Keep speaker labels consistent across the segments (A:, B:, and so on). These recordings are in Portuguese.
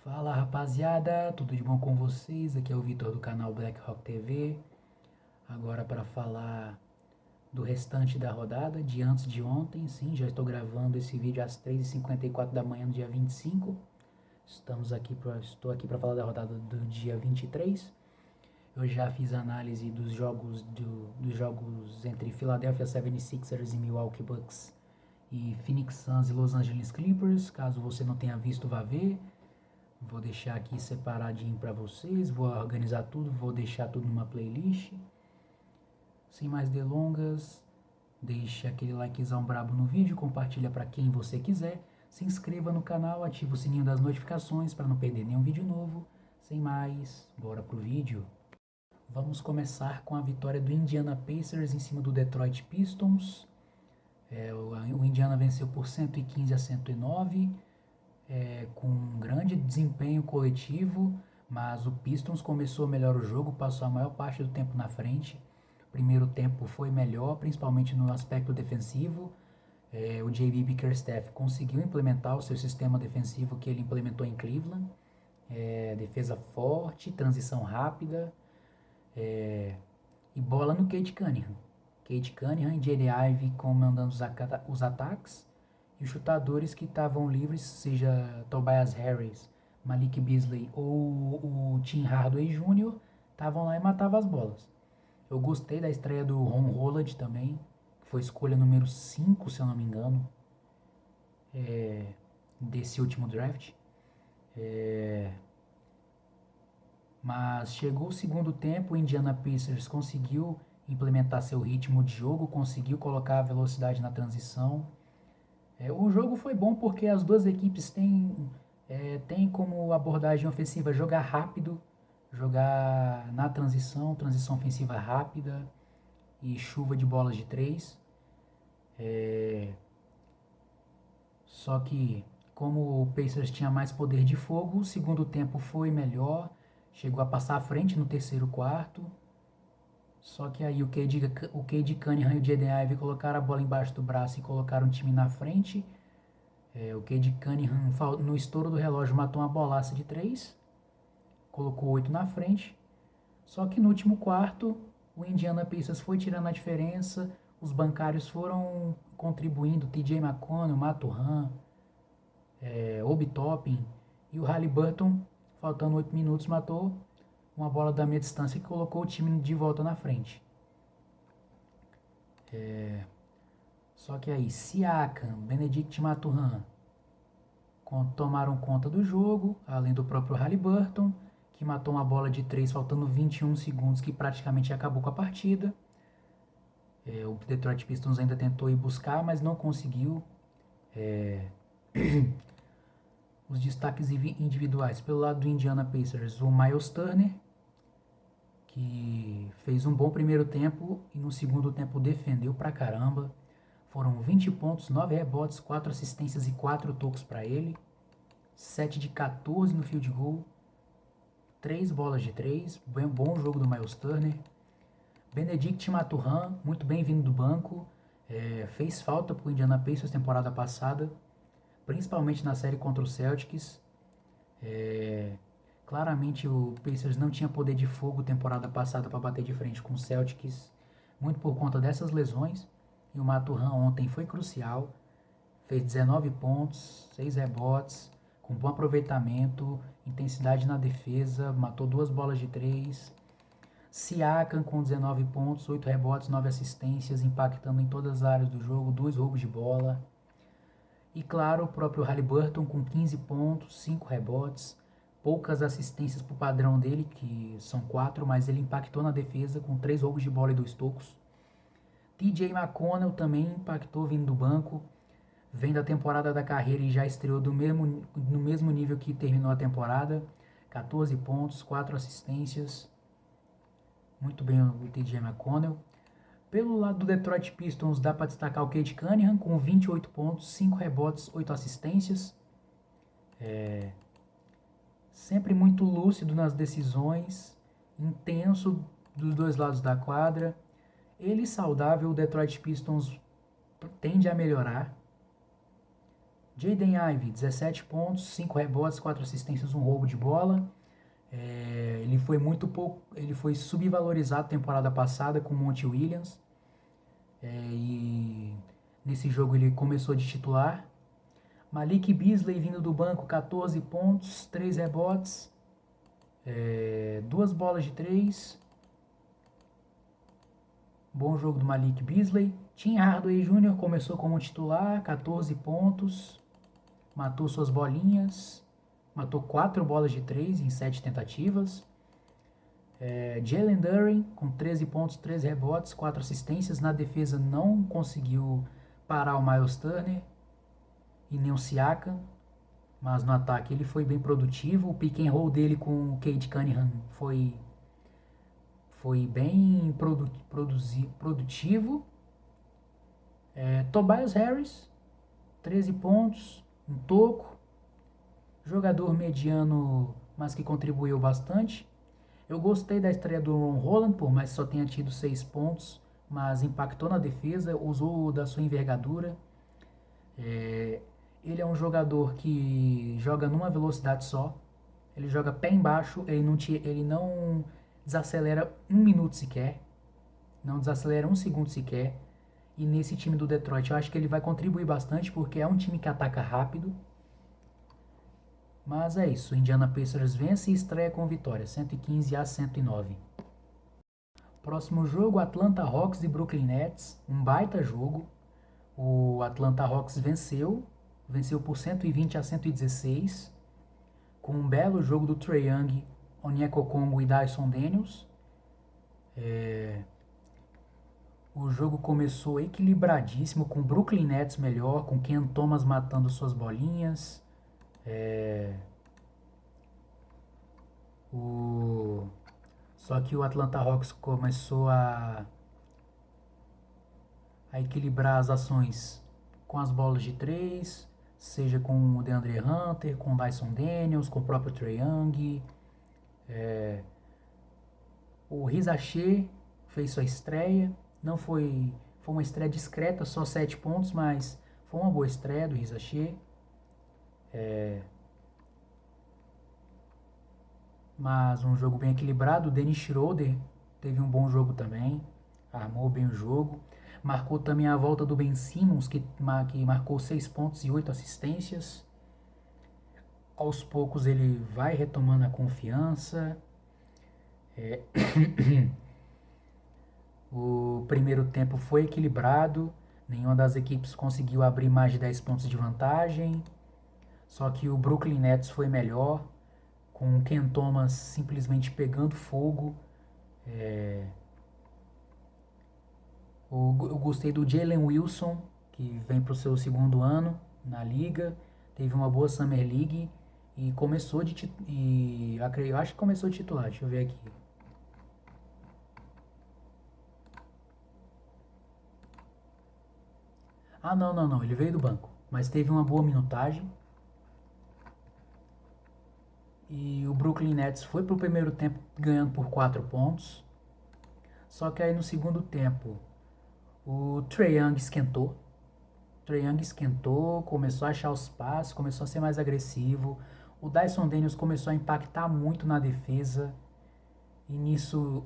A: Fala rapaziada, tudo de bom com vocês? Aqui é o Vitor do canal Black Rock TV. Agora para falar do restante da rodada de antes de ontem. Sim, já estou gravando esse vídeo às 3h54 da manhã do dia 25. Estou aqui para falar da rodada do dia 23. Eu já fiz análise dos jogos entre Philadelphia 76ers e Milwaukee Bucks e Phoenix Suns e Los Angeles Clippers. Caso você não tenha visto, vá ver. Vou deixar aqui separadinho para vocês, vou organizar tudo, vou deixar tudo numa playlist. Sem mais delongas, deixa aquele likezão brabo no vídeo, compartilha para quem você quiser. Se inscreva no canal, ativa o sininho das notificações para não perder nenhum vídeo novo. Sem mais, bora pro vídeo. Vamos começar com a vitória do Indiana Pacers em cima do Detroit Pistons. O Indiana venceu por 115-109. Com um grande desempenho coletivo, mas o Pistons começou melhor o jogo, passou a maior parte do tempo na frente. O primeiro tempo foi melhor, principalmente no aspecto defensivo. O J.B. Bickerstaff conseguiu implementar o seu sistema defensivo que ele implementou em Cleveland. Defesa forte, transição rápida e bola no Cade Cunningham. Cade Cunningham e Jaden Ivey comandando os ataques. E os chutadores que estavam livres, seja Tobias Harris, Malik Beasley ou o Tim Hardaway Jr., estavam lá e matavam as bolas. Eu gostei da estreia do Ron Holland também, que foi escolha número 5, se eu não me engano, desse último draft. Mas chegou o segundo tempo, o Indiana Pacers conseguiu implementar seu ritmo de jogo, conseguiu colocar a velocidade na transição. O jogo foi bom porque as duas equipes têm como abordagem ofensiva jogar rápido, jogar na transição ofensiva rápida e chuva de bolas de 3. Só que, como o Pacers tinha mais poder de fogo, o segundo tempo foi melhor, chegou a passar à frente no terceiro quarto. Só que aí o Cade Cunningham e o Jaden Ivey colocaram a bola embaixo do braço e colocaram o time na frente. O Cade Cunningham, no estouro do relógio, matou uma bolaça de 3. Colocou 8 na frente. Só que no último quarto, o Indiana Pacers foi tirando a diferença. Os bancários foram contribuindo. TJ McConnell, Mathurin, Obi Toppin e o Haliburton, faltando 8 minutos, matou uma bola da meia distância que colocou o time de volta na frente. Só que aí, Siakam, Benedict Mathurin tomaram conta do jogo, além do próprio Haliburton, que matou uma bola de 3 faltando 21 segundos, que praticamente acabou com a partida. O Detroit Pistons ainda tentou ir buscar, mas não conseguiu. Os destaques individuais. Pelo lado do Indiana Pacers, o Miles Turner, que fez um bom primeiro tempo e no segundo tempo defendeu pra caramba. Foram 20 pontos, 9 rebotes, 4 assistências e 4 tocos para ele. 7 de 14 no field goal. 3 bolas de 3. Bom jogo do Miles Turner. Benedict Mathurin, muito bem vindo do banco. Fez falta para o Indiana Pacers temporada passada, principalmente na série contra o Celtics. Claramente o Pacers não tinha poder de fogo temporada passada para bater de frente com o Celtics, muito por conta dessas lesões. E o Mathurin ontem foi crucial, fez 19 pontos, 6 rebotes, com bom aproveitamento, intensidade na defesa, matou 2 bolas de 3. Siakam com 19 pontos, 8 rebotes, 9 assistências, impactando em todas as áreas do jogo, 2 roubos de bola. E claro, o próprio Haliburton com 15 pontos, 5 rebotes, poucas assistências para o padrão dele, que são 4, mas ele impactou na defesa com 3 roubos de bola e 2 tocos. TJ McConnell também impactou vindo do banco, vem da temporada da carreira e já estreou no mesmo nível que terminou a temporada, 14 pontos, 4 assistências, muito bem o TJ McConnell. Pelo lado do Detroit Pistons dá para destacar o Cade Cunningham com 28 pontos, 5 rebotes, 8 assistências, sempre muito lúcido nas decisões, intenso dos dois lados da quadra. Ele saudável, o Detroit Pistons tende a melhorar. Jaden Ivey, 17 pontos, 5 rebotes, 4 assistências, um roubo de bola. Ele foi subvalorizado temporada passada com o Monty Williams. E nesse jogo ele começou de titular. Malik Beasley vindo do banco, 14 pontos, 3 rebotes, 2 bolas de 3. Bom jogo do Malik Beasley. Tim Hardaway Jr. começou como titular, 14 pontos, matou suas bolinhas, matou 4 bolas de 3 em 7 tentativas. Jalen Duren com 13 pontos, 3 rebotes, 4 assistências. Na defesa não conseguiu parar o Miles Turner e nem o Siakam, mas no ataque ele foi bem produtivo. O pick and roll dele com o Cade Cunningham foi bem produtivo. Tobias Harris, 13 pontos, um toco, jogador mediano, mas que contribuiu bastante. Eu gostei da estreia do Ron Holland, por mais que só tenha tido 6 pontos, mas impactou na defesa, usou da sua envergadura. Ele é um jogador que joga numa velocidade só, ele joga pé embaixo, ele não desacelera um minuto sequer, não desacelera um segundo sequer. E nesse time do Detroit eu acho que ele vai contribuir bastante, porque é um time que ataca rápido. Mas é isso, Indiana Pacers vence e estreia com vitória, 115-109. Próximo jogo, Atlanta Hawks e Brooklyn Nets, um baita jogo. O Atlanta Hawks venceu por 120-116, com um belo jogo do Trae Young, Onyeka Okongwu e Dyson Daniels. O jogo começou equilibradíssimo, com o Brooklyn Nets melhor, com Ken Thomas matando suas bolinhas. Só que o Atlanta Hawks começou a equilibrar as ações com as bolas de 3, seja com o DeAndre Hunter, com o Dyson Daniels, com o próprio Trae Young. O Riz Shea fez sua estreia, não foi uma estreia discreta, só 7 pontos, mas foi uma boa estreia do Riz Shea. Mas um jogo bem equilibrado. O Dennis Schroeder teve um bom jogo também, armou bem o jogo. Marcou também a volta do Ben Simmons, que marcou 6 pontos e 8 assistências. Aos poucos ele vai retomando a confiança. O primeiro tempo foi equilibrado, nenhuma das equipes conseguiu abrir mais de 10 pontos de vantagem. Só que o Brooklyn Nets foi melhor, com o Ken Thomas simplesmente pegando fogo. Eu gostei do Jalen Wilson, que vem para o seu segundo ano na liga, teve uma boa Summer League e começou eu acho que começou de titular, deixa eu ver aqui. Não, ele veio do banco, mas teve uma boa minutagem. E o Brooklyn Nets foi pro primeiro tempo ganhando por 4 pontos. Só que aí no segundo tempo, o Trae Young esquentou. Começou a achar os passes, começou a ser mais agressivo. O Dyson Daniels começou a impactar muito na defesa. E nisso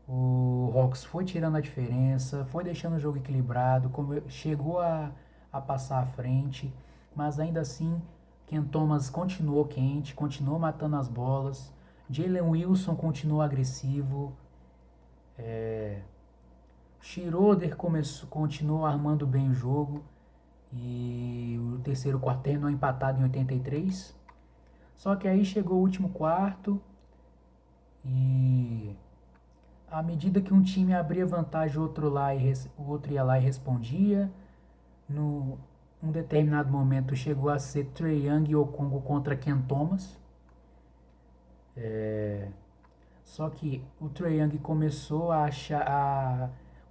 A: o Hawks foi tirando a diferença, foi deixando o jogo equilibrado, chegou a passar à frente, mas ainda assim Ken Thomas continuou quente, continuou matando as bolas. Jalen Wilson continuou agressivo. Schroeder continuou armando bem o jogo. E o terceiro quarto terminou empatado em 83. Só que aí chegou o último quarto e à medida que um time abria vantagem, o outro ia lá e respondia. No um determinado momento chegou a ser Trae Young e Okongwu contra Ken Thomas. Só que o Trae Young começou a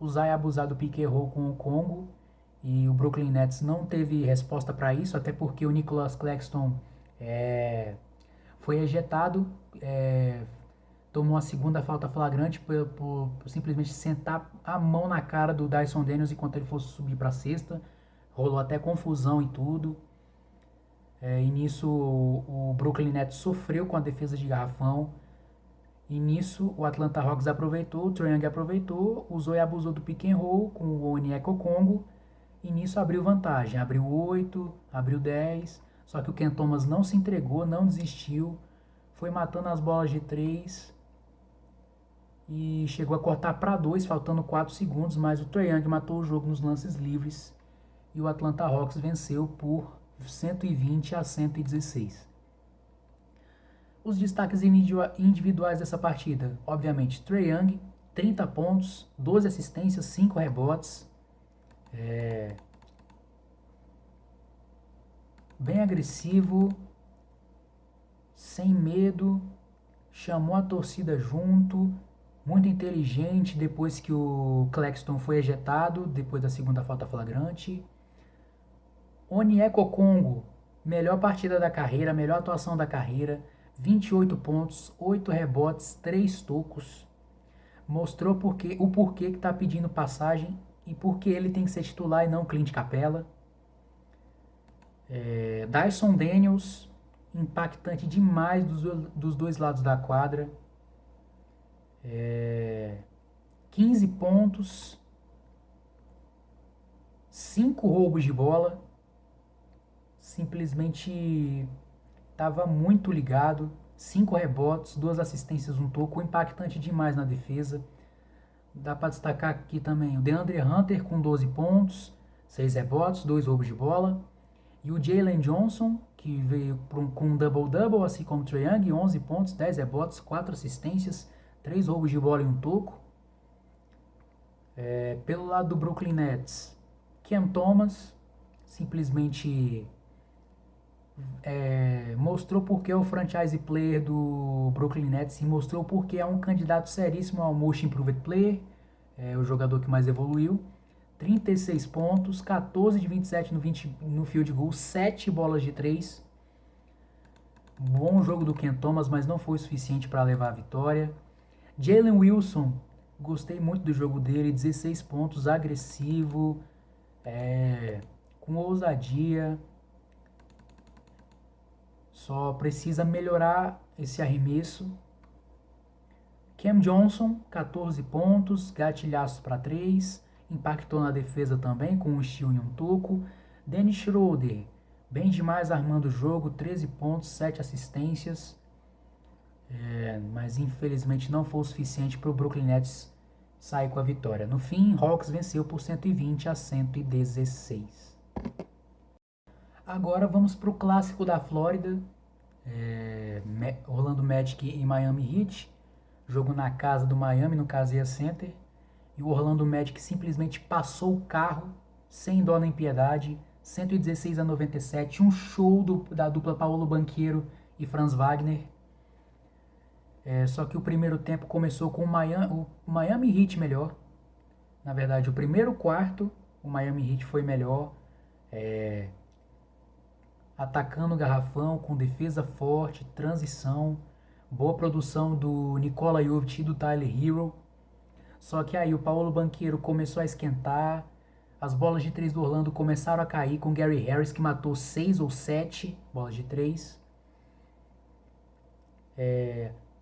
A: usar e abusar do pick and roll com o Okongwu, e o Brooklyn Nets não teve resposta para isso, até porque o Nicholas Claxton foi ejetado, tomou a segunda falta flagrante por simplesmente sentar a mão na cara do Dyson Daniels enquanto ele fosse subir para a cesta. rolou até confusão e tudo. E nisso o Brooklyn Nets sofreu com a defesa de garrafão. E nisso o Atlanta Hawks aproveitou, o Trae Young aproveitou, usou e abusou do pick and roll com o Onyeka Okongwu. E nisso abriu vantagem, abriu 8, abriu 10. Só que o Ken Thomas não se entregou, não desistiu. Foi matando as bolas de 3 e chegou a cortar para 2, faltando 4 segundos, mas o Trae Young matou o jogo nos lances livres e o Atlanta Hawks venceu por 120-116. Os destaques individuais dessa partida, obviamente, Trae Young, 30 pontos, 12 assistências, 5 rebotes. Bem agressivo, sem medo, chamou a torcida junto, muito inteligente depois que o Claxton foi ejetado, depois da segunda falta flagrante. Onyeka Okongwu, melhor partida da carreira, melhor atuação da carreira, 28 pontos, 8 rebotes, 3 tocos. Mostrou o porquê que está pedindo passagem e porque ele tem que ser titular e não Clint Capela. Dyson Daniels, impactante demais dos dois lados da quadra. 15 pontos, 5 roubos de bola. Simplesmente estava muito ligado. 5 rebotes, 2 assistências, um toco. Impactante demais na defesa. Dá para destacar aqui também o DeAndre Hunter com 12 pontos, 6 rebotes, 2 roubos de bola. E o Jalen Johnson, que veio com um double-double, assim como o Trae Young, 11 pontos, 10 rebotes, 4 assistências, 3 roubos de bola e um toco. Pelo lado do Brooklyn Nets, Cam Thomas simplesmente mostrou porque é o franchise player do Brooklyn Nets e mostrou porque é um candidato seríssimo ao Most Improved Player, o jogador que mais evoluiu. 36 pontos, 14 de 27 no field goal, 7 bolas de 3. Bom jogo do Cam Thomas, mas não foi o suficiente para levar a vitória. Jalen Wilson, gostei muito do jogo dele, 16 pontos, agressivo, com ousadia. Só precisa melhorar esse arremesso. Cam Johnson, 14 pontos, gatilhaço para 3. Impactou na defesa também, com um steal e um toco. Dennis Schroeder, bem demais armando o jogo, 13 pontos, 7 assistências. Mas infelizmente não foi o suficiente para o Brooklyn Nets sair com a vitória. No fim, Hawks venceu por 120-116. Agora vamos para o clássico da Flórida. Orlando Magic e Miami Heat. Jogo na casa do Miami, no Kaseya Center. E o Orlando Magic simplesmente passou o carro, sem dó nem piedade, 116-97, um show da dupla Paolo Banchero e Franz Wagner. Só que o primeiro tempo começou com o Miami Heat melhor. Na verdade, o primeiro quarto, o Miami Heat foi melhor, atacando o garrafão, com defesa forte, transição, boa produção do Nikola Jovic e do Tyler Hero. Só que aí o Paolo Banchero começou a esquentar, as bolas de 3 do Orlando começaram a cair com o Gary Harris, que matou 6 ou 7 bolas de 3.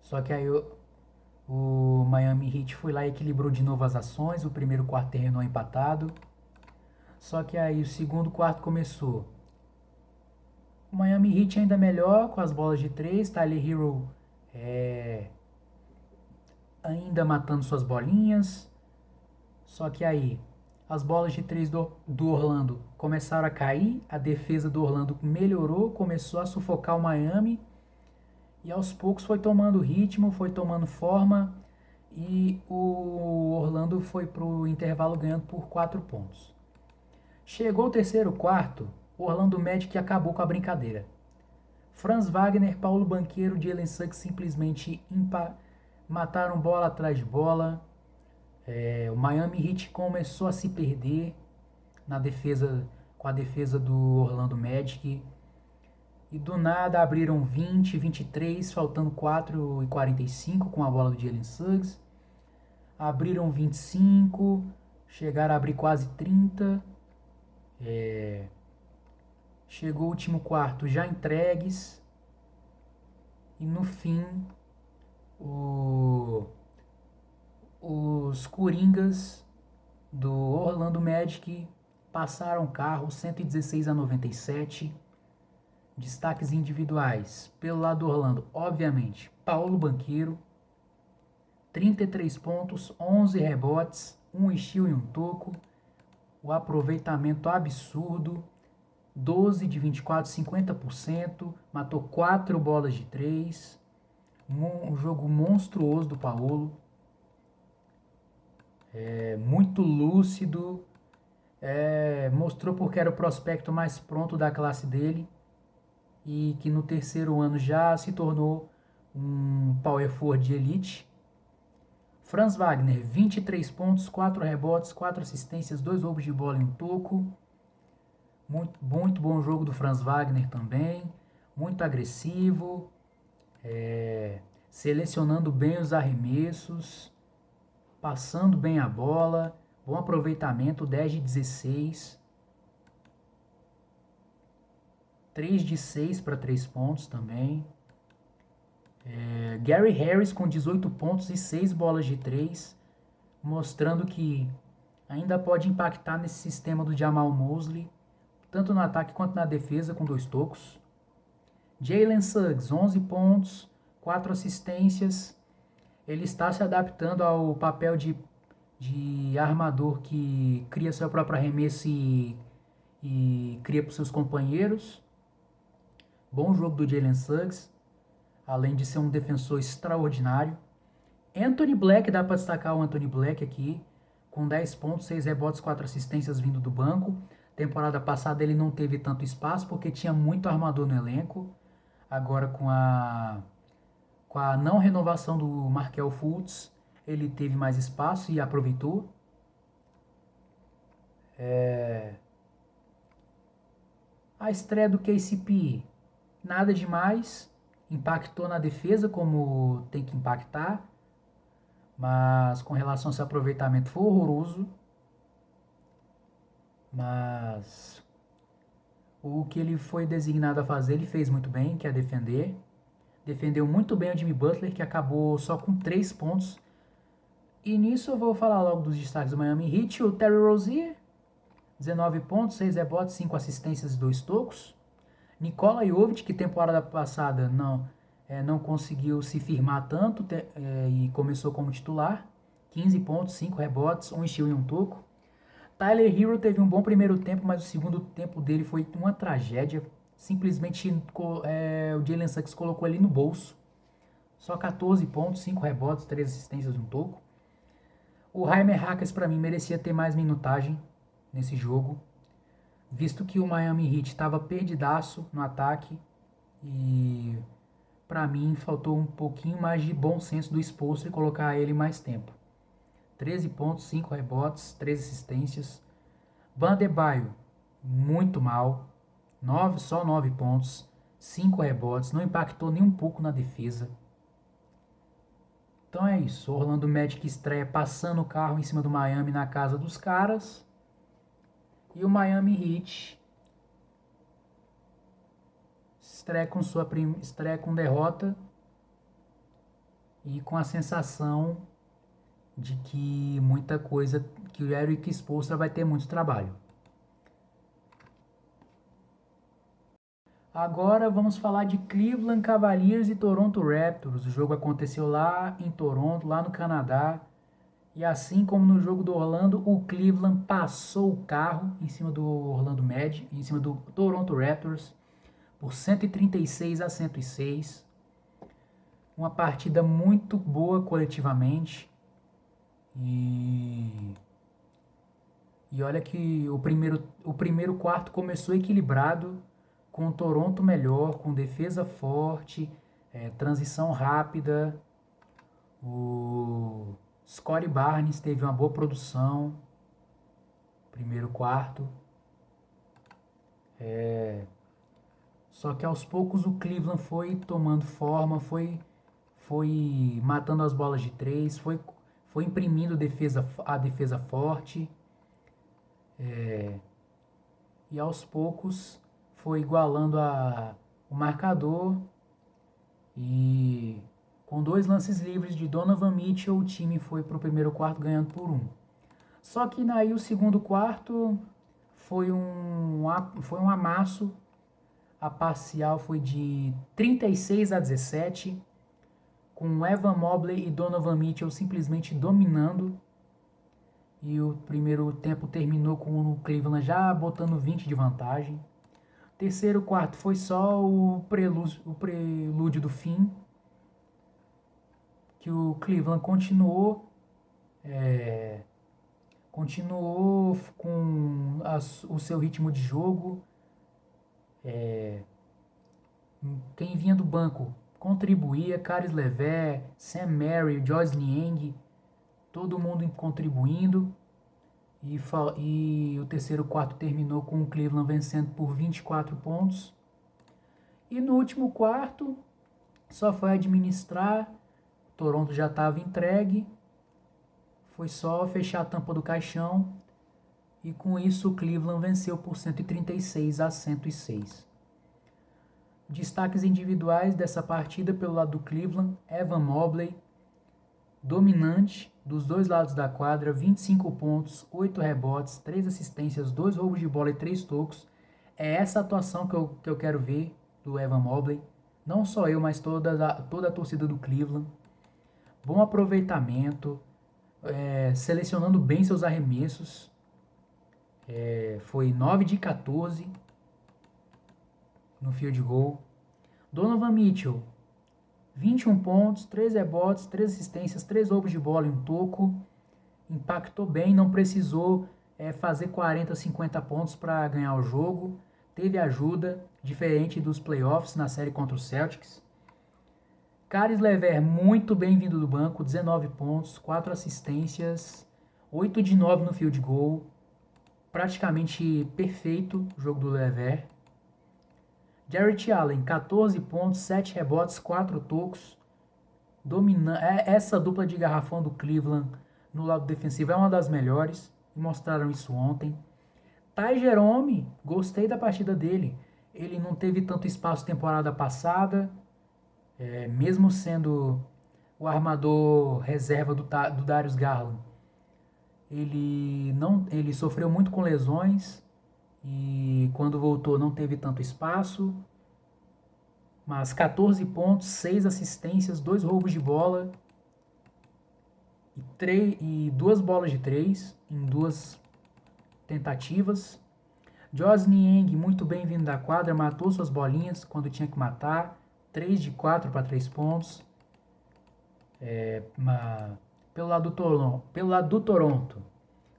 A: Só que aí o Miami Heat foi lá e equilibrou de novo as ações, o primeiro quarto terminou empatado. Só que aí o segundo quarto começou. O Miami Heat ainda melhor, com as bolas de 3, Tyler Hero ainda matando suas bolinhas. Só que aí as bolas de 3 do Orlando começaram a cair, a defesa do Orlando melhorou, começou a sufocar o Miami e aos poucos foi tomando ritmo, foi tomando forma e o Orlando foi para o intervalo ganhando por 4 pontos. Chegou o terceiro quarto, o Orlando Magic acabou com a brincadeira. Franz Wagner, Paolo Banchero, Jalen Suggs simplesmente mataram bola atrás de bola. O Miami Heat começou a se perder com a defesa do Orlando Magic. E do nada abriram 20, 23, faltando 4:45 com a bola do Jalen Suggs. Abriram 25, chegaram a abrir quase 30. Chegou o último quarto já entregues. E no fim, os Coringas do Orlando Magic passaram o carro 116-97. Destaques individuais. Pelo lado do Orlando, obviamente, Paulo Banchero, 33 pontos, 11 rebotes, 1 steal e 1 toco. O aproveitamento absurdo, 12 de 24, 50%. Matou 4 bolas de 3. Um jogo monstruoso do Paulo. Muito lúcido. Mostrou porque era o prospecto mais pronto da classe dele. E que no terceiro ano já se tornou um power forward de elite. Franz Wagner, 23 pontos, 4 rebotes, 4 assistências, 2 roubos de bola e 1 toco. Muito bom jogo do Franz Wagner também. Muito agressivo. Selecionando bem os arremessos. Passando bem a bola. Bom aproveitamento, 10 de 16. 3 de 6 para 3 pontos também. Gary Harris com 18 pontos e 6 bolas de 3, mostrando que ainda pode impactar nesse sistema do Jamal Mosley, tanto no ataque quanto na defesa, com 2 tocos. Jalen Suggs, 11 pontos, 4 assistências. Ele está se adaptando ao papel de armador que cria seu próprio arremesso e cria para os seus companheiros. Bom jogo do Jalen Suggs, além de ser um defensor extraordinário. Anthony Black, dá para destacar o Anthony Black aqui, com 10 pontos, 6 rebotes, 4 assistências vindo do banco. Temporada passada ele não teve tanto espaço porque tinha muito armador no elenco. Agora com a não renovação do Markelle Fultz, ele teve mais espaço e aproveitou. A estreia do KCP, nada demais. Impactou na defesa como tem que impactar, mas com relação ao seu aproveitamento foi horroroso. Mas o que ele foi designado a fazer, ele fez muito bem, que é defender. Defendeu muito bem o Jimmy Butler, que acabou só com 3 pontos. E nisso eu vou falar logo dos destaques do Miami Heat. O Terry Rozier, 19 pontos, 6 rebotes, 5 assistências e 2 tocos. Nikola Jovic, que temporada passada não conseguiu se firmar tanto e começou como titular. 15 pontos, 5 rebotes, 1 steal e 1 toco. Tyler Hero teve um bom primeiro tempo, mas o segundo tempo dele foi uma tragédia. Simplesmente o Jalen Suggs colocou ele no bolso. Só 14 pontos, 5 rebotes, 3 assistências e 1 toco. O Jaime Jaquez, para mim, merecia ter mais minutagem nesse jogo, visto que o Miami Heat estava perdidaço no ataque e para mim faltou um pouquinho mais de bom senso do Spoelstra e colocar ele mais tempo. 13 pontos, 5 rebotes, 3 assistências. Bam Adebayo, muito mal, só 9 pontos, 5 rebotes, não impactou nem um pouco na defesa. Então é isso, o Orlando Magic estreia passando o carro em cima do Miami na casa dos caras. E o Miami Heat estreia com derrota e com a sensação de que muita coisa, que o Eric Spoelstra vai ter muito trabalho. Agora vamos falar de Cleveland Cavaliers e Toronto Raptors. O jogo aconteceu lá em Toronto, lá no Canadá. E assim como no jogo do Orlando, o Cleveland passou o carro em cima do Orlando Magic, em cima do Toronto Raptors, por 136-106. Uma partida muito boa coletivamente. E olha que o primeiro quarto começou equilibrado, com o Toronto melhor, com defesa forte, transição rápida. O Scottie Barnes teve uma boa produção, primeiro quarto. Só que aos poucos o Cleveland foi tomando forma, foi matando as bolas de 3, foi imprimindo a defesa forte. e aos poucos foi igualando o marcador e com 2 lances livres de Donovan Mitchell, o time foi para o primeiro quarto ganhando por 1. Só que aí o segundo quarto foi um amasso. A parcial foi de 36-17, com Evan Mobley e Donovan Mitchell simplesmente dominando. E o primeiro tempo terminou com o Cleveland já botando 20 de vantagem. Terceiro quarto foi só o prelúdio do fim, que o Cleveland continuou com o seu ritmo de jogo. Quem vinha do banco contribuía, Caris LeVert, Sam Merrill, Joyce Niang, todo mundo contribuindo. E o terceiro quarto terminou com o Cleveland vencendo por 24 pontos. E no último quarto, só foi administrar. Toronto já estava entregue. Foi só fechar a tampa do caixão. E com isso o Cleveland venceu por 136-106. Destaques individuais dessa partida pelo lado do Cleveland: Evan Mobley, dominante dos dois lados da quadra, 25 pontos, 8 rebotes, 3 assistências, 2 roubos de bola e 3 tocos. É essa atuação que eu quero ver do Evan Mobley. Não só eu, mas toda a torcida do Cleveland. Bom aproveitamento, selecionando bem seus arremessos. Foi 9 de 14 no field goal. Donovan Mitchell, 21 pontos, 3 rebotes, 3 assistências, 3 roubos de bola e um toco. Impactou bem, não precisou fazer 40, 50 pontos para ganhar o jogo. Teve ajuda, diferente dos playoffs na série contra o Celtics. Caris LeVert, muito bem vindo do banco, 19 pontos, 4 assistências, 8 de 9 no field goal. Praticamente perfeito o jogo do LeVert. Jarrett Allen, 14 pontos, 7 rebotes, 4 tocos. Essa dupla de garrafão do Cleveland no lado defensivo é uma das melhores. E mostraram isso ontem. Ty Jerome, gostei da partida dele. Ele não teve tanto espaço temporada passada. Mesmo sendo o armador reserva do Darius Garland. Ele sofreu muito com lesões. E quando voltou não teve tanto espaço. Mas 14 pontos, 6 assistências, 2 roubos de bola e 2 bolas de 3 em 2 tentativas. Joyce Niang, muito bem vindo da quadra, matou suas bolinhas quando tinha que matar. 3 de 4 para 3 pontos. Pelo lado do Toronto,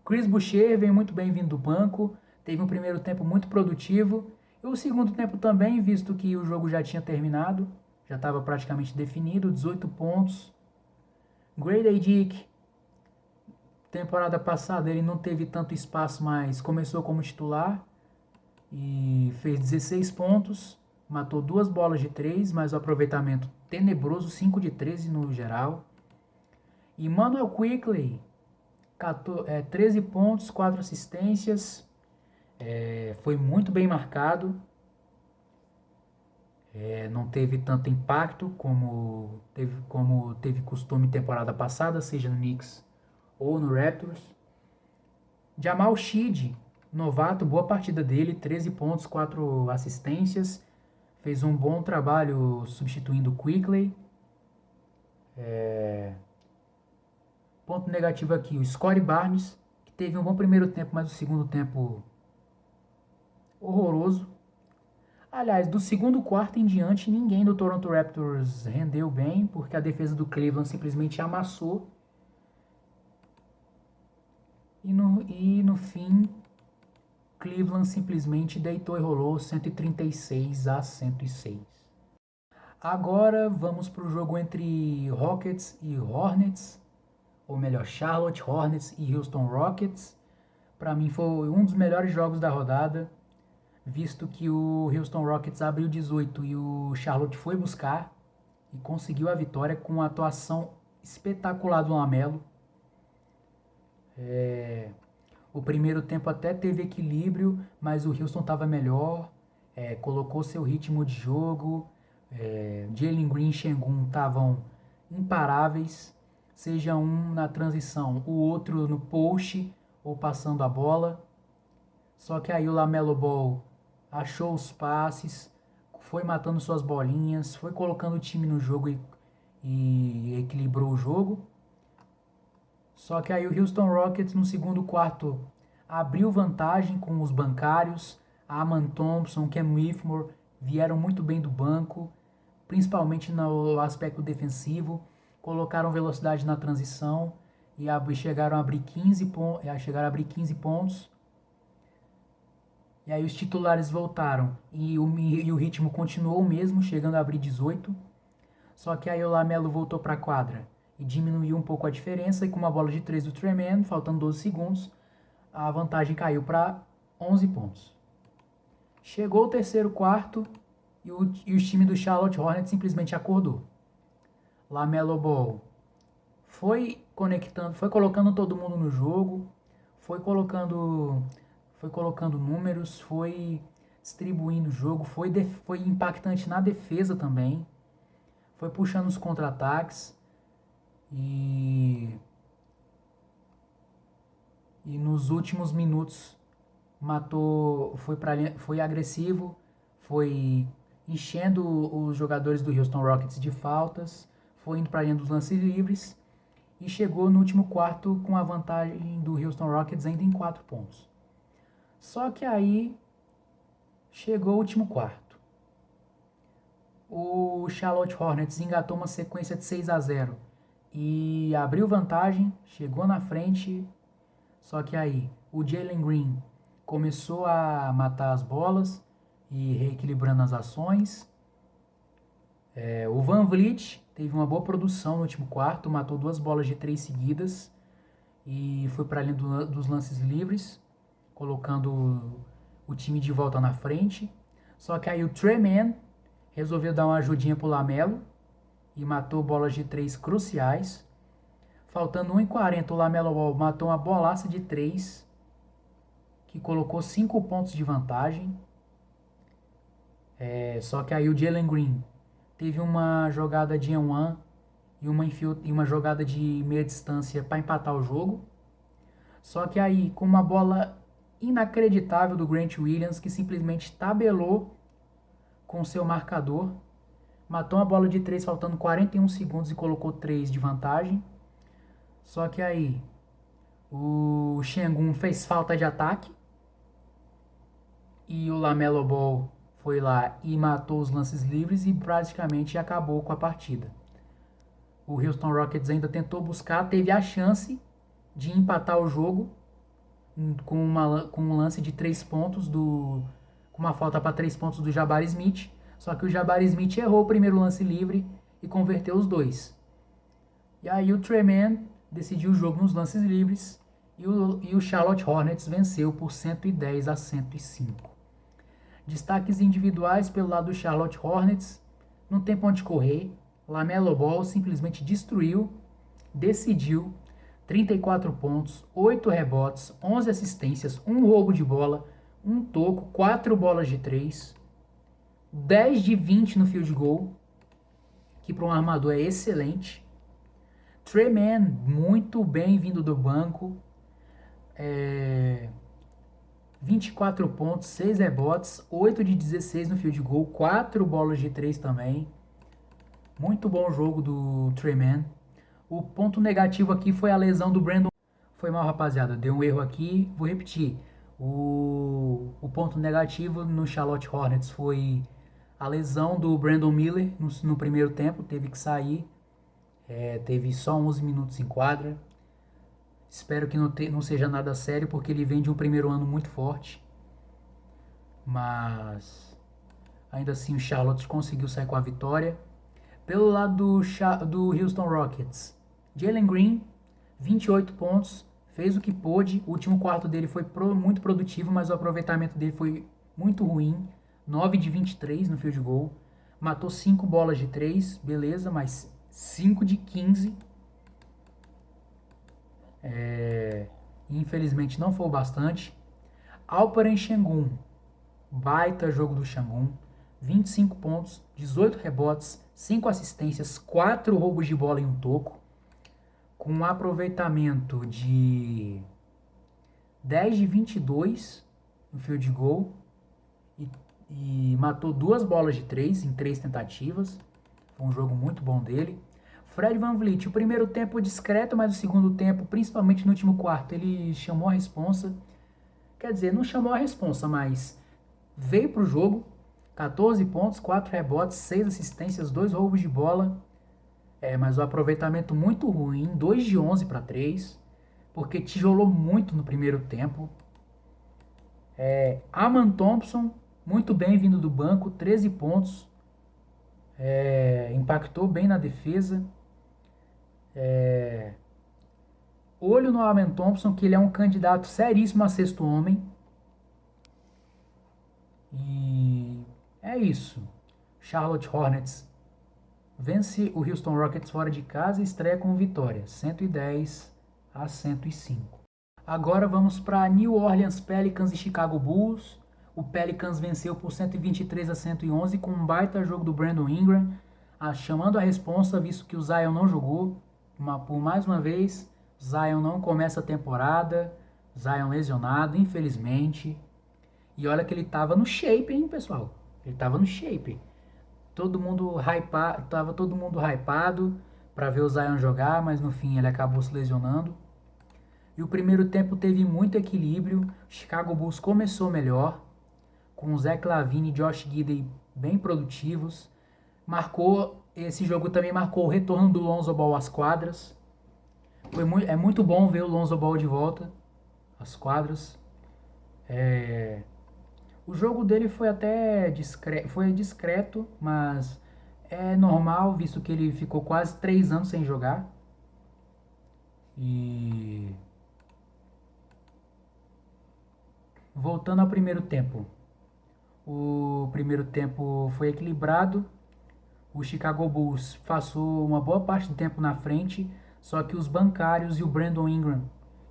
A: Chris Boucher veio muito bem vindo do banco. Teve um primeiro tempo muito produtivo. E o segundo tempo também, visto que o jogo já tinha terminado. Já estava praticamente definido. 18 pontos. Grady Dick. Temporada passada ele não teve tanto espaço, mas começou como titular. E fez 16 pontos. Matou 2 bolas de 3, mas o aproveitamento tenebroso. 5 de 13 no geral. E Immanuel Quickley. 13 pontos, 4 assistências. Foi muito bem marcado. Não teve tanto impacto como teve costume temporada passada, seja no Knicks ou no Raptors. Jamal Shead, novato, boa partida dele, 13 pontos, 4 assistências. Fez um bom trabalho substituindo o Quickley. Ponto negativo aqui, o Scottie Barnes, que teve um bom primeiro tempo, mas o segundo tempo horroroso. Aliás, do segundo quarto em diante, ninguém do Toronto Raptors rendeu bem, porque a defesa do Cleveland simplesmente amassou. E no fim, Cleveland simplesmente deitou e rolou 136-106. Agora vamos para o jogo entre Rockets e Hornets, ou melhor, Charlotte Hornets e Houston Rockets. Para mim foi um dos melhores jogos da rodada, visto que o Houston Rockets abriu 18 e o Charlotte foi buscar e conseguiu a vitória com uma atuação espetacular do LaMelo. O primeiro tempo até teve equilíbrio, mas o Houston estava melhor, colocou seu ritmo de jogo. Jalen Green e Sengun estavam imparáveis, seja um na transição, o outro no post ou passando a bola. Só que aí o LaMelo Ball achou os passes, foi matando suas bolinhas, foi colocando o time no jogo e equilibrou o jogo. Só que aí o Houston Rockets no segundo quarto abriu vantagem com os bancários. Aman Thompson, Cam Whitmore vieram muito bem do banco, principalmente no aspecto defensivo. Colocaram velocidade na transição e chegaram a abrir 15 pontos. E aí os titulares voltaram e o ritmo continuou o mesmo, chegando a abrir 18. Só que aí o LaMelo voltou para a quadra e diminuiu um pouco a diferença, e com uma bola de 3 do Trey Mann, faltando 12 segundos, a vantagem caiu para 11 pontos. Chegou o terceiro quarto e o time do Charlotte Hornets simplesmente acordou. LaMelo Ball foi colocando todo mundo no jogo, foi colocando números, foi distribuindo o jogo, foi impactante na defesa também, foi puxando os contra-ataques e nos últimos minutos foi agressivo, foi enchendo os jogadores do Houston Rockets de faltas, foi indo para a linha dos lances livres e chegou no último quarto com a vantagem do Houston Rockets ainda em 4 pontos. Só que aí chegou o último quarto. O Charlotte Hornets engatou uma sequência de 6-0 e abriu vantagem, chegou na frente. Só que aí o Jalen Green começou a matar as bolas e reequilibrando as ações. O VanVleet teve uma boa produção no último quarto, matou 2 bolas de 3 seguidas e foi para a linha dos lances livres, colocando o time de volta na frente. Só que aí o Trey Mann resolveu dar uma ajudinha pro LaMelo e matou bolas de 3 cruciais. Faltando 1:40, o LaMelo Ball matou uma bolaça de 3 que colocou 5 pontos de vantagem. Só que aí o Jalen Green teve uma jogada de one e uma jogada de meia distância para empatar o jogo. Só que aí, com uma bola inacreditável do Grant Williams, que simplesmente tabelou com seu marcador, matou uma bola de 3 faltando 41 segundos e colocou 3 de vantagem. Só que aí o Sengun fez falta de ataque e o LaMelo Ball foi lá e matou os lances livres e praticamente acabou com a partida. O Houston Rockets ainda tentou buscar, teve a chance de empatar o jogo com um lance de 3 pontos com uma falta para 3 pontos do Jabari Smith. Só que o Jabari Smith errou o primeiro lance livre e converteu os 2. E aí o Trey Mann decidiu o jogo nos lances livres e o Charlotte Hornets venceu por 110-105. Destaques individuais pelo lado do Charlotte Hornets: não tem pra onde correr, LaMelo Ball simplesmente destruiu, decidiu, 34 pontos, 8 rebotes, 11 assistências, 1 roubo de bola, 1 toco, 4 bolas de 3, 10 de 20 no field goal, que para um armador é excelente. Trey Mann, muito bem vindo do banco, 24 pontos, 6 rebotes, 8 de 16 no field goal, 4 bolas de 3 também. Muito bom jogo do Trey Mann. O ponto negativo aqui foi a lesão do Brandon. Foi mal, rapaziada, deu um erro aqui, vou repetir. O ponto negativo no Charlotte Hornets foi a lesão do Brandon Miller no primeiro tempo, teve que sair. Teve só 11 minutos em quadra. Espero que não seja nada sério, porque ele vem de um primeiro ano muito forte. Mas ainda assim o Charlotte conseguiu sair com a vitória. Pelo lado do Houston Rockets, Jalen Green, 28 pontos, fez o que pôde. O último quarto dele foi muito produtivo, mas o aproveitamento dele foi muito ruim. 9 de 23 no field goal. Matou 5 bolas de 3, beleza, mas 5 de 15. e infelizmente não foi o bastante. Alperen Sengun, baita jogo do Sengun, 25 pontos, 18 rebotes, 5 assistências, 4 roubos de bola em um toco, com um aproveitamento de 10 de 22 no field goal e matou 2 bolas de 3 em 3 tentativas. Foi um jogo muito bom dele. Fred VanVleet, o primeiro tempo discreto, mas o segundo tempo, principalmente no último quarto, ele chamou a responsa. Quer dizer, não chamou a responsa, mas veio pro jogo. 14 pontos, 4 rebotes, 6 assistências, 2 roubos de bola. Mas o aproveitamento muito ruim, 2 de 11 para 3, porque tijolou muito no primeiro tempo. Aman Thompson, muito bem vindo do banco, 13 pontos. Impactou bem na defesa. Olho no Aman Thompson, que ele é um candidato seríssimo a sexto homem. E é isso. Charlotte Hornets vence o Houston Rockets fora de casa e estreia com vitória, 110-105. Agora vamos para New Orleans Pelicans e Chicago Bulls. O Pelicans venceu por 123-111 com um baita jogo do Brandon Ingram, chamando a responsa, visto que o Zion não jogou. Por mais uma vez, Zion não começa a temporada, Zion lesionado, infelizmente. E olha que ele tava no shape, hein, pessoal? Ele tava no shape. Tava todo mundo hypado para ver o Zion jogar, mas no fim ele acabou se lesionando. E o primeiro tempo teve muito equilíbrio. Chicago Bulls começou melhor, com o Zach LaVine e Josh Giddey bem produtivos. Esse jogo também marcou o retorno do Lonzo Ball às quadras. É muito bom ver o Lonzo Ball de volta às quadras. O jogo dele foi até discreto, mas é normal, visto que ele ficou quase 3 anos sem jogar. E voltando ao primeiro tempo. O primeiro tempo foi equilibrado. O Chicago Bulls passou uma boa parte do tempo na frente, só que os bancários e o Brandon Ingram,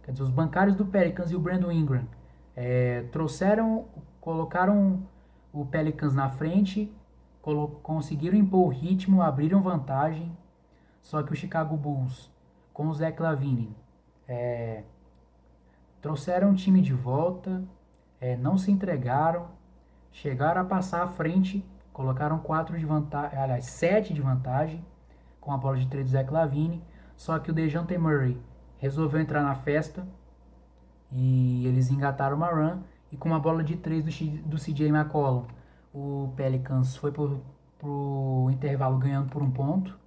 A: quer dizer, os bancários do Pelicans e o Brandon Ingram, colocaram o Pelicans na frente, conseguiram impor o ritmo, abriram vantagem, só que o Chicago Bulls, com o Zach LaVine, trouxeram o time de volta, não se entregaram, chegaram a passar à frente, colocaram 7 de vantagem, com a bola de 3 do Zach LaVine, só que o DeJounte Murray resolveu entrar na festa, e eles engataram uma run, e com uma bola de 3 do CJ McCollum, o Pelicans foi pro intervalo ganhando por 1 ponto.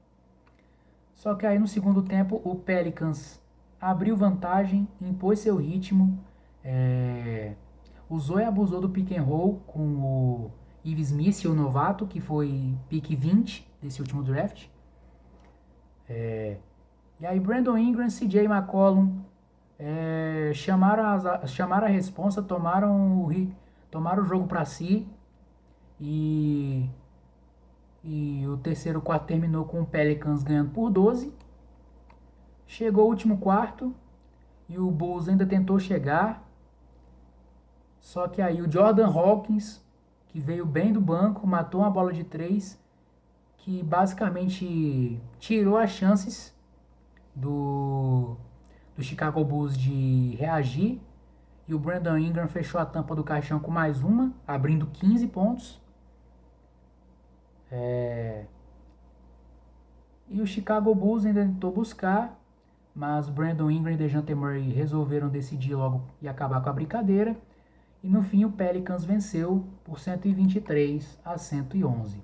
A: Só que aí no segundo tempo o Pelicans abriu vantagem, impôs seu ritmo, usou e abusou do pick and roll com o Ives Smith, o novato, que foi pick 20 desse último draft. E aí Brandon Ingram, CJ McCollum chamaram a responsa, tomaram o jogo para si, e o terceiro quarto terminou com o Pelicans ganhando por 12. Chegou o último quarto e o Bulls ainda tentou chegar, só que aí o Jordan Hawkins, que veio bem do banco, matou uma bola de 3 que basicamente tirou as chances do Chicago Bulls de reagir, e o Brandon Ingram fechou a tampa do caixão com mais uma, abrindo 15 pontos. E o Chicago Bulls ainda tentou buscar, mas Brandon Ingram e DeJounte Murray resolveram decidir logo e acabar com a brincadeira, e no fim o Pelicans venceu por 123-111.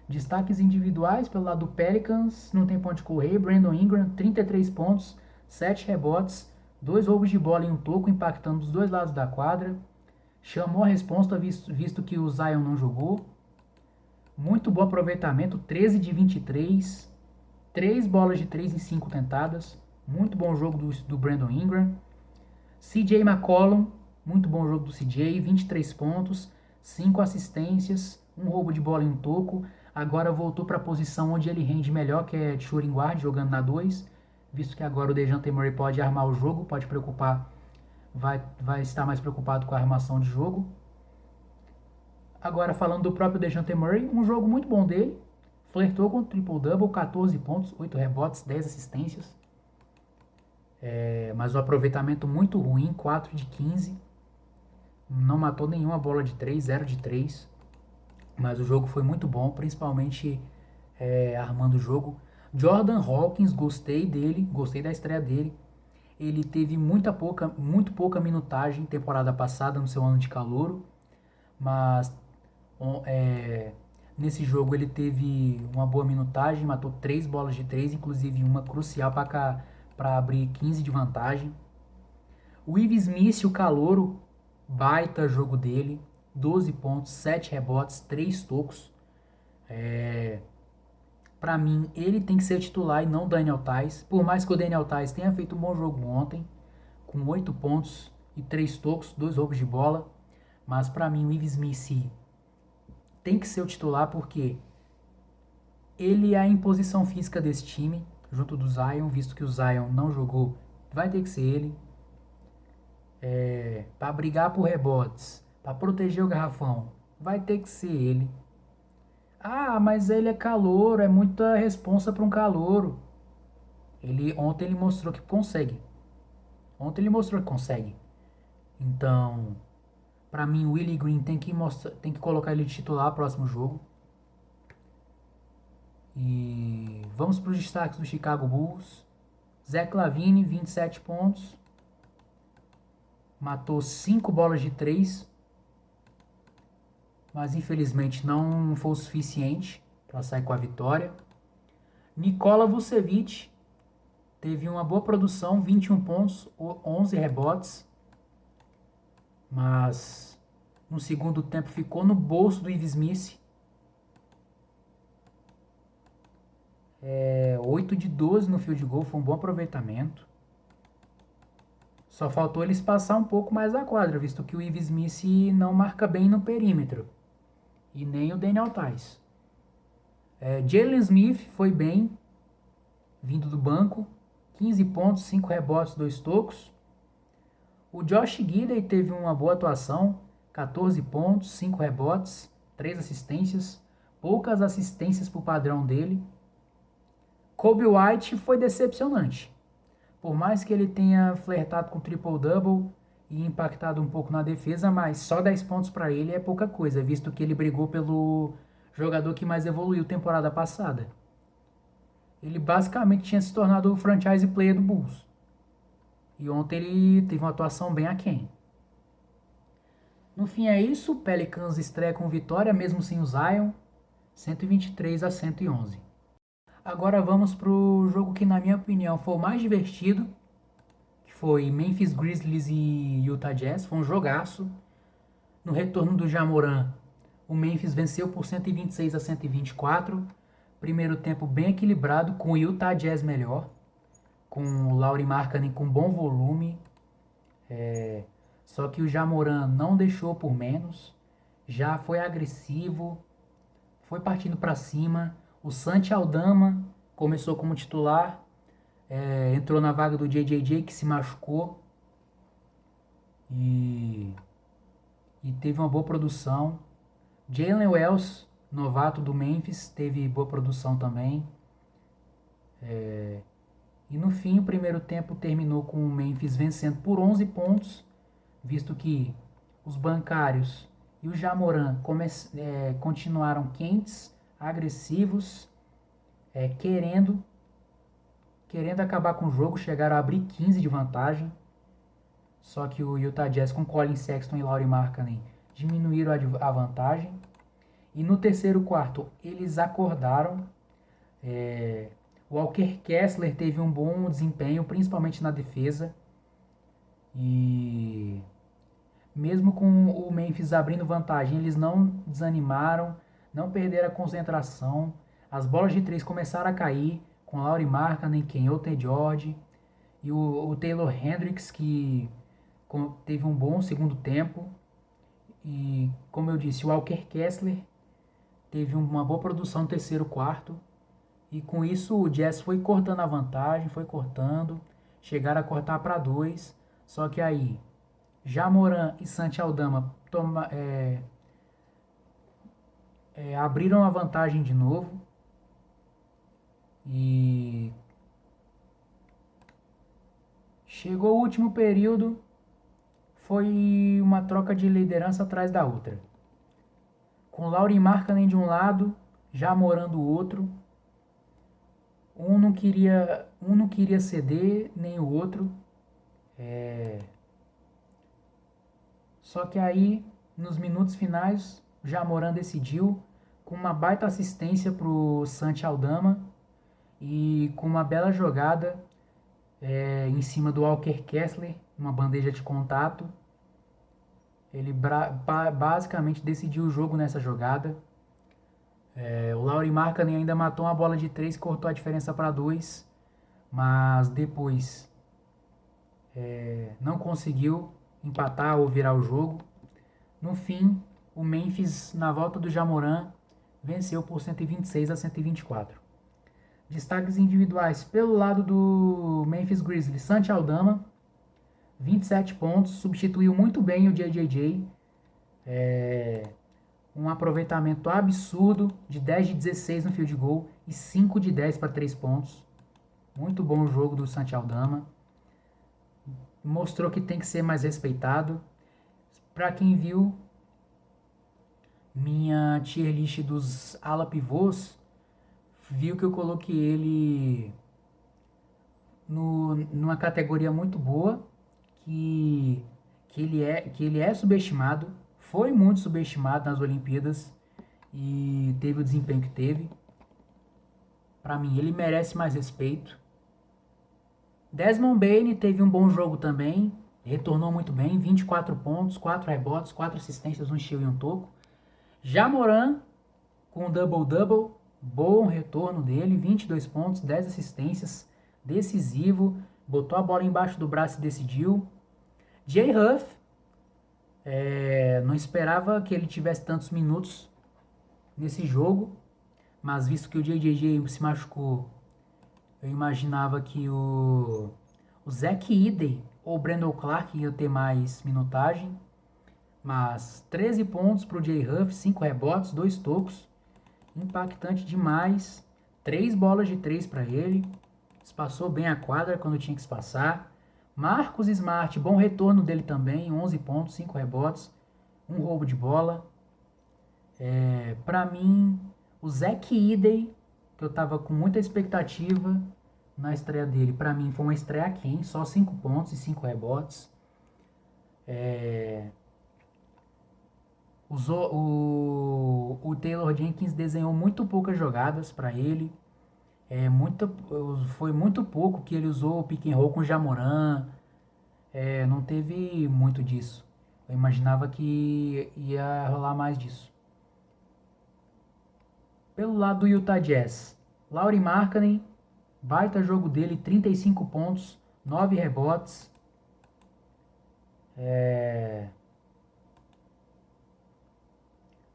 A: Destaques individuais pelo lado do Pelicans, não tem ponto de correr. Brandon Ingram, 33 pontos, 7 rebotes, 2 roubos de bola em um toco, impactando dos dois lados da quadra. Chamou a resposta, visto que o Zion não jogou. Muito bom aproveitamento, 13 de 23, 3 bolas de 3 em 5 tentadas. Muito bom jogo do Brandon Ingram. CJ McCollum, muito bom jogo do CJ, 23 pontos, 5 assistências, 1 roubo de bola em um toco. Agora voltou para a posição onde ele rende melhor, que é de shooting guard, jogando na 2, visto que agora o DeJounte Murray pode armar o jogo, pode preocupar vai estar mais preocupado com a armação de jogo. Agora falando do próprio DeJounte Murray, um jogo muito bom dele. Flertou com o triple-double, 14 pontos, 8 rebotes, 10 assistências. Mas o aproveitamento muito ruim, 4 de 15. Não matou nenhuma bola de 3, 0 de 3. Mas o jogo foi muito bom, principalmente armando o jogo. Jordan Hawkins, gostei dele, gostei da estreia dele. Ele teve muito pouca minutagem temporada passada no seu ano de calouro, mas nesse jogo ele teve uma boa minutagem, matou 3 bolas de 3, inclusive uma crucial para abrir 15 de vantagem. O Ives Smith, o calouro, baita jogo dele, 12 pontos, 7 rebotes, 3 tocos. Para mim, ele tem que ser titular e não o Daniel Theis. Por mais que o Daniel Theis tenha feito um bom jogo ontem, com 8 pontos e 3 tocos, 2 roubos de bola. Mas para mim, o Ives Smith tem que ser o titular porque ele é a imposição física desse time, junto do Zion, visto que o Zion não jogou, vai ter que ser ele. Para brigar por rebotes, para proteger o garrafão, vai ter que ser ele. Ah, mas ele é calouro, é muita responsa para um calouro. Ontem ele mostrou que consegue. Então, para mim, o Willie Green tem que colocar ele de titular no próximo jogo. E vamos para os destaques do Chicago Bulls. Zach LaVine, 27 pontos. Matou 5 bolas de 3. Mas infelizmente não foi o suficiente para sair com a vitória. Nikola Vucevic teve uma boa produção, 21 pontos, 11 rebotes. Mas no segundo tempo ficou no bolso do Ives Smith. 8 de 12 no field goal, foi um bom aproveitamento. Só faltou eles passar um pouco mais a quadra, visto que o Ives Smith não marca bem no perímetro. E nem o Daniel Theis. Jalen Smith foi bem, vindo do banco. 15 pontos, 5 rebotes, 2 tocos. O Josh Giddey teve uma boa atuação. 14 pontos, 5 rebotes, 3 assistências. Poucas assistências para o padrão dele. Kobe White foi decepcionante. Por mais que ele tenha flertado com triple-double e impactado um pouco na defesa, mas só 10 pontos para ele é pouca coisa, visto que ele brigou pelo jogador que mais evoluiu temporada passada. Ele basicamente tinha se tornado o franchise player do Bulls. E ontem ele teve uma atuação bem aquém. No fim é isso, o Pelicans estreia com vitória, mesmo sem o Zion, 123-111. Agora vamos para o jogo que, na minha opinião, foi o mais divertido, que foi Memphis Grizzlies e Utah Jazz. Foi um jogaço. No retorno do Ja Morant, o Memphis venceu por 126-124. Primeiro tempo bem equilibrado, com o Utah Jazz melhor, com o Lauri Markkanen com bom volume. Só que o Ja Morant não deixou por menos, já foi agressivo, foi partindo para cima. O Santi Aldama começou como titular, entrou na vaga do JJJ, que se machucou, e teve uma boa produção. Jalen Wells, novato do Memphis, teve boa produção também. E no fim, o primeiro tempo terminou com o Memphis vencendo por 11 pontos, visto que os bancários e o Ja Morant continuaram quentes, agressivos, querendo acabar com o jogo, chegaram a abrir 15 de vantagem. Só que o Utah Jazz com Colin Sexton e Lauri Markkanen diminuíram a vantagem. E no terceiro quarto eles acordaram. Walker Kessler teve um bom desempenho, principalmente na defesa. E mesmo com o Memphis abrindo vantagem, eles não desanimaram, não perderam a concentração. As bolas de 3 começaram a cair, com Lauri Markkanen, Kenyon George e o Taylor Hendricks, que teve um bom segundo tempo. E, como eu disse, o Walker Kessler teve uma boa produção no terceiro quarto. E com isso o Jazz foi cortando a vantagem, chegaram a cortar para 2. Só que aí Ja Morant e Santi Aldama abriram a vantagem de novo. E chegou o último período, foi uma troca de liderança atrás da outra. Com Lauri Markkanen de um lado, Ja Morant do outro. Um não queria ceder, nem o outro. Só que aí, nos minutos finais, o Ja Morant decidiu com uma baita assistência pro Santi Aldama e com uma bela jogada em cima do Walker Kessler, uma bandeja de contato. Ele basicamente decidiu o jogo nessa jogada. O Lauri Markkanen ainda matou uma bola de 3 e cortou a diferença para 2, mas depois não conseguiu empatar ou virar o jogo. No fim, o Memphis, na volta do Ja Morant, venceu por 126-124. Destaques individuais pelo lado do Memphis Grizzlies: Santi Aldama, 27 pontos, substituiu muito bem o JJJ. Um aproveitamento absurdo de 10 de 16 no field goal e 5 de 10 para 3 pontos. Muito bom o jogo do Santi Aldama. Mostrou que tem que ser mais respeitado. Para quem viu minha tier list dos ala pivôs, viu que eu coloquei ele numa categoria muito boa, que ele é subestimado, foi muito subestimado nas Olimpíadas e teve o desempenho que teve. Para mim, ele merece mais respeito. Desmond Bane teve um bom jogo também, retornou muito bem, 24 pontos, 4 rebotes, 4 assistências, um steal e um toco. Ja Morant com um double-double, bom retorno dele, 22 pontos, 10 assistências, decisivo, botou a bola embaixo do braço e decidiu. Jay Huff, não esperava que ele tivesse tantos minutos nesse jogo, mas visto que o JJJ se machucou, eu imaginava que o Zach Edey ou o Brandon Clark iam ter mais minutagem, mas 13 pontos para o Jay Huff, 5 rebotes, 2 tocos, impactante demais, 3 bolas de 3 para ele, espaçou bem a quadra quando tinha que espaçar. Marcus Smart, bom retorno dele também, 11 pontos, 5 rebotes, 1 roubo de bola. Para mim, o Zach Edey, que eu tava com muita expectativa na estreia dele, para mim foi uma estreia aquém, só 5 pontos e 5 rebotes. O Taylor Jenkins desenhou muito poucas jogadas para ele. Foi muito pouco que ele usou o pick and roll com o Ja Morant. Não teve muito disso. Eu imaginava que ia rolar mais disso. Pelo lado do Utah Jazz, Lauri Markkanen, baita jogo dele, 35 pontos, 9 rebotes.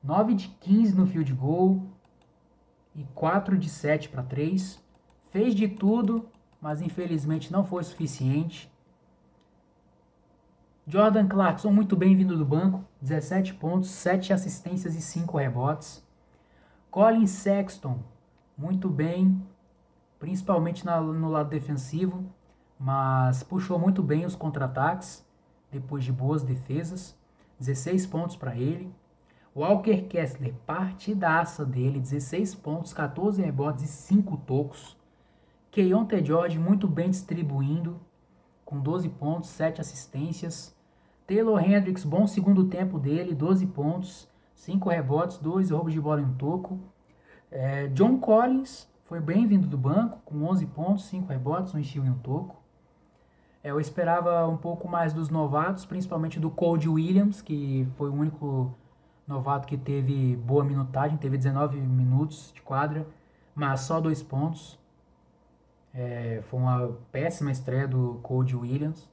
A: 9 de 15 no field goal e 4 de 7 para 3. Fez de tudo, mas infelizmente não foi suficiente. Jordan Clarkson, muito bem vindo do banco, 17 pontos, 7 assistências e 5 rebotes. Colin Sexton, muito bem, principalmente no lado defensivo, mas puxou muito bem os contra-ataques, depois de boas defesas, 16 pontos para ele. Walker Kessler, partidaça dele, 16 pontos, 14 rebotes e 5 tocos. Keyonte George, muito bem distribuindo, com 12 pontos, 7 assistências. Taylor Hendricks, bom segundo tempo dele, 12 pontos, 5 rebotes, 2 roubos de bola e um toco. John Collins foi bem vindo do banco, com 11 pontos, 5 rebotes, um steal e um toco. Eu esperava um pouco mais dos novatos, principalmente do Cody Williams, que foi o único novato que teve boa minutagem, teve 19 minutos de quadra, mas só 2 pontos. Foi uma péssima estreia do Cody Williams,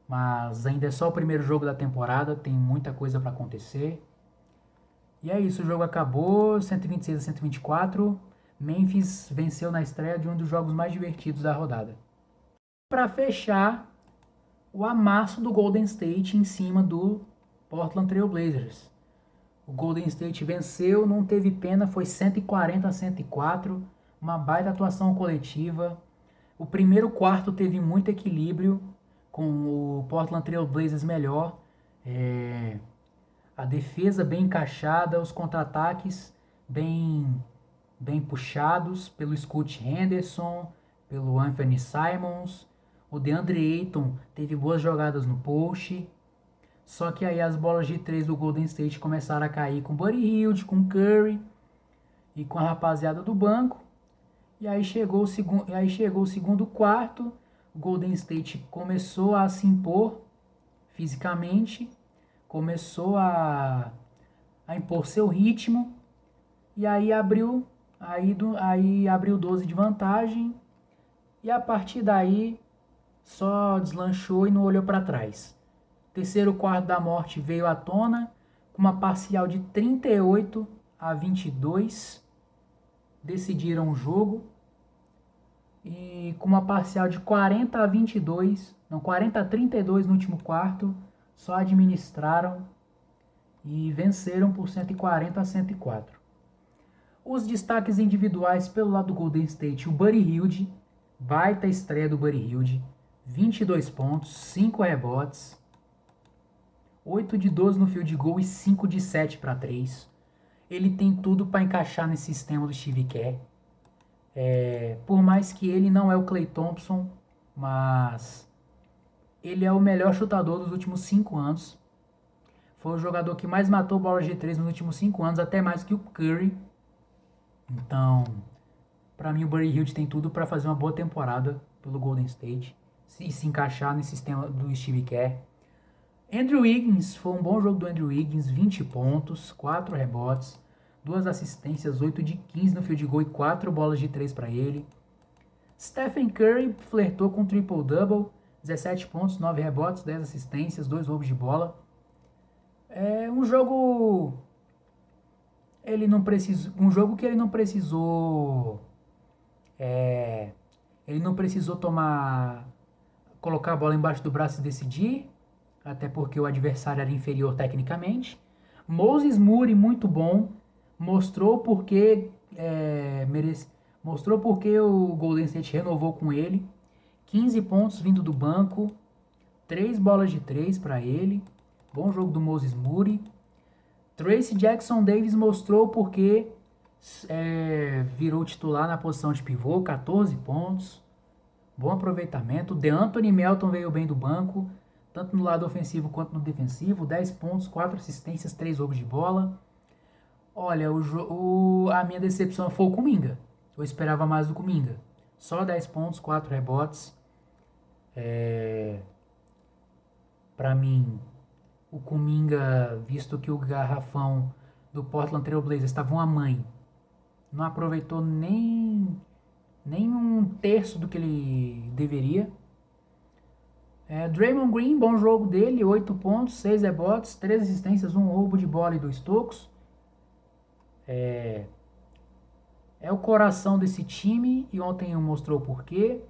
A: mas ainda é só o primeiro jogo da temporada, tem muita coisa para acontecer. E é isso, o jogo acabou, 126-124, Memphis venceu na estreia de um dos jogos mais divertidos da rodada. Para fechar o amasso do Golden State em cima do Portland Trail Blazers. O Golden State venceu, não teve pena, foi 140-104, uma baita atuação coletiva. O primeiro quarto teve muito equilíbrio, com o Portland Trail Blazers melhor. A defesa bem encaixada, os contra-ataques bem puxados pelo Scoot Henderson, pelo Anthony Simons. O DeAndre Ayton teve boas jogadas no post. Só que aí as bolas de 3 do Golden State começaram a cair com o Buddy Hield, com o Curry e com a rapaziada do banco. E aí chegou o segundo quarto, o Golden State começou a se impor fisicamente, começou a impor seu ritmo, e aí abriu 12 de vantagem, e a partir daí só deslanchou e não olhou para trás. Terceiro quarto da morte veio à tona, com uma parcial de 38-22, decidiram o jogo, e com uma parcial de 40-32 no último quarto, só administraram e venceram por 140-104. Os destaques individuais pelo lado do Golden State, o Buddy Hield, baita estreia do Buddy Hield, 22 pontos, 5 rebotes, 8 de 12 no field goal e 5 de 7 para 3. Ele tem tudo para encaixar nesse sistema do Steve Kerr. Por mais que ele não é o Klay Thompson, mas ele é o melhor chutador dos últimos 5 anos. Foi o jogador que mais matou bola G3 nos últimos 5 anos, até mais que o Curry. Então, para mim o Buddy Hield tem tudo para fazer uma boa temporada pelo Golden State e se encaixar nesse sistema do Steve Kerr. Andrew Wiggins, foi um bom jogo do Andrew Wiggins, 20 pontos, 4 rebotes, 2 assistências, 8 de 15 no field goal e 4 bolas de 3 para ele. Stephen Curry flertou com triple-double, 17 pontos, 9 rebotes, 10 assistências, 2 roubos de bola. Um jogo que ele não precisou colocar a bola embaixo do braço e decidir, até porque o adversário era inferior tecnicamente. Moses Moody, muito bom, mostrou porque o Golden State renovou com ele. 15 pontos vindo do banco, 3 bolas de 3 para ele. Bom jogo do Moses Moody. Tracy Jackson Davis mostrou porque virou titular na posição de pivô, 14 pontos. Bom aproveitamento. DeAnthony Melton veio bem do banco, tanto no lado ofensivo quanto no defensivo. 10 pontos, 4 assistências, 3 roubos de bola. Olha, a minha decepção foi o Kuminga. Eu esperava mais do Kuminga. Só 10 pontos, 4 rebotes. Para mim, o Kuminga, visto que o garrafão do Portland Trail Blazers estava uma mãe, não aproveitou nem um terço do que ele deveria. Draymond Green, bom jogo dele, 8 pontos, 6 rebotes, 3 assistências, 1 roubo de bola e 2 tocos. É o coração desse time e ontem mostrou o porquê.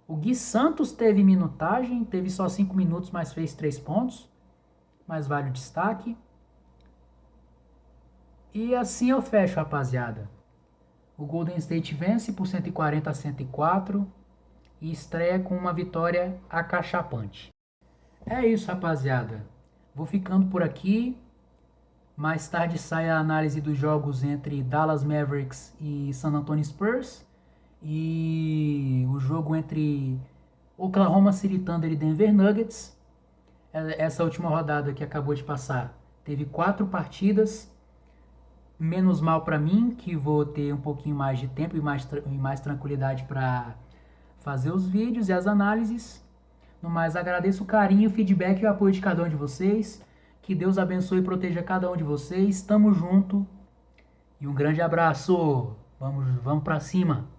A: O Gui Santos teve minutagem, teve só 5 minutos, mas fez 3 pontos. Mas vale o destaque. E assim eu fecho, rapaziada. O Golden State vence por 140-104 e estreia com uma vitória acachapante. É isso, rapaziada. Vou ficando por aqui. Mais tarde sai a análise dos jogos entre Dallas Mavericks e San Antonio Spurs. E o jogo entre Oklahoma City Thunder e Denver Nuggets. Essa última rodada que acabou de passar teve 4 partidas. Menos mal para mim, que vou ter um pouquinho mais de tempo e mais tranquilidade para fazer os vídeos e as análises. No mais, agradeço o carinho, o feedback e o apoio de cada um de vocês. Que Deus abençoe e proteja cada um de vocês. Tamo junto. E um grande abraço. Vamos para cima.